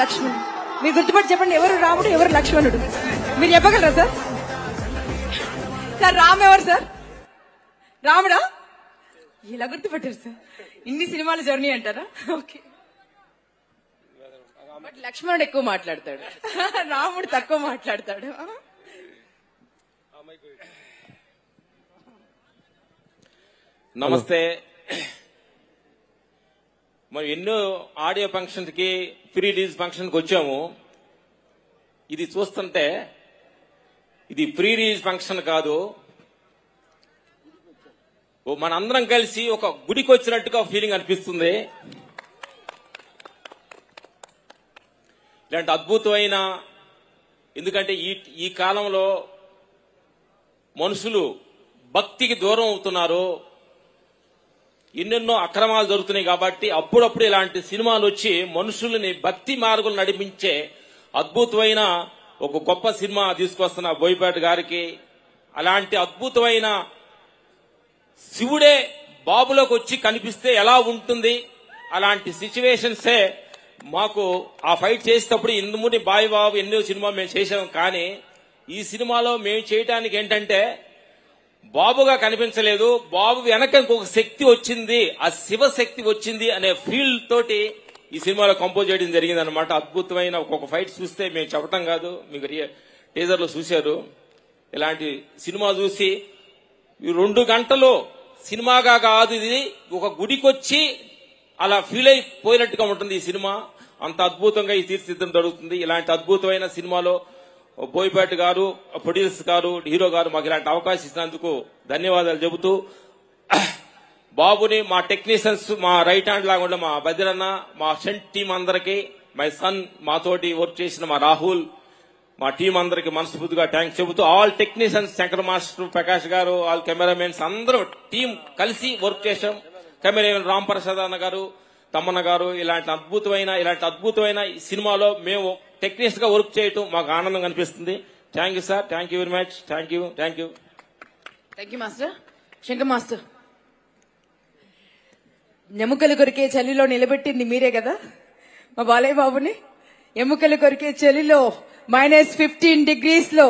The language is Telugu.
లక్ష్మణ్. మీరు గుర్తుపట్టి చెప్పండి, ఎవరు రాముడు ఎవరు లక్ష్మణుడు మీరు చెప్పగలరా సార్? సార్ రామ్ ఎవరు సార్? రాముడా? ఇలా గుర్తుపట్టారు సార్, ఇన్ని సినిమాల జర్నీ అంటారా? ఓకే, బట్ లక్ష్మణుడు ఎక్కువ మాట్లాడతాడు, రాముడు తక్కువ మాట్లాడతాడు. నమస్తే. మనం ఎన్నో ఆడియో ఫంక్షన్ కి ప్రీ రిలీజ్ ఫంక్షన్ కి వచ్చాము. ఇది చూస్తుంటే ఇది ప్రీ రిలీజ్ ఫంక్షన్ కాదు, మనందరం కలిసి ఒక గుడికి వచ్చినట్టుగా ఫీలింగ్ అనిపిస్తుంది. ఇలాంటి అద్భుతమైన, ఎందుకంటే ఈ కాలంలో మనుషులు భక్తికి దూరం అవుతున్నారు, ఎన్నెన్నో అక్రమాలు జరుగుతున్నాయి. కాబట్టి అప్పుడప్పుడు ఇలాంటి సినిమాలు వచ్చి మనుషుల్ని భక్తి మార్గం నడిపించే అద్భుతమైన ఒక గొప్ప సినిమా తీసుకొస్తున్న బోయపాటి గారికి, అలాంటి అద్భుతమైన శివుడే బాబులోకి వచ్చి కనిపిస్తే ఎలా ఉంటుంది, అలాంటి సిచ్యువేషన్సే మాకు ఆ ఫైట్ చేసేటప్పుడు ఇందుముని బాయ్ బాబు ఎన్నో సినిమా మేము చేసాం. కానీ ఈ సినిమాలో మేము చేయడానికి ఏంటంటే బాబుగా కనిపించలేదు, బాబు వెనక ఇంకొక శక్తి వచ్చింది, ఆ శివశక్తి వచ్చింది అనే ఫీల్ తోటి ఈ సినిమాలో కంపోజ్ చేయడం జరిగింది అనమాట. అద్భుతమైన ఒక్కొక్క ఫైట్ చూస్తే మేము చెప్పటం కాదు, మీకు టీజర్ లో చూశారు. ఇలాంటి సినిమా చూసి 2 గంటలు సినిమాగా కాదు, ఇది ఒక గుడికొచ్చి అలా ఫీల్ అయిపోయినట్టుగా ఉంటుంది ఈ సినిమా. అంత అద్భుతంగా ఈ తీర్చిదిద్దడం జరుగుతుంది. ఇలాంటి అద్భుతమైన సినిమాలో బోయపాటి గారు, ప్రొడ్యూసర్ గారు, హీరో గారు మాకు ఇలాంటి అవకాశం ఇచ్చినందుకు ధన్యవాదాలు చెబుతూ, బాబుని మా టెక్నీషియన్స్, మా రైట్ హ్యాండ్ లాగా ఉండే మా బద్రన్న, మా సెంట్ టీం అందరికి, మై సన్ మాతోటి వర్క్ చేసిన మా రాహుల్, మా టీం అందరికి మనస్ఫూర్తిగా థ్యాంక్స్ చెబుతూ, all technicians, Shankar master, Prakash గారు, ఆల్ కెమెరామెన్స్ అందరూ టీం కలిసి వర్క్ చేశాం. కెమెరామెన్ రామ్ ప్రసాద్ అన్న గారు, తమ్మన్న గారు, ఇలాంటి అద్భుతమైన ఈ సినిమాలో మేము టెక్నీషియన్ గా వర్క్ చేయటం మాకు ఆనందంగా అనిపిస్తుంది. Thank you sir, thank you very much, thank you. Thank you master. Shankar master, ఎముకలు కొరికే చలిలో నిలబెట్టింది మీరే కదా మా బాలయ్య బాబుని. ఎముకలు కొరికే చలిలో -15 degrees లో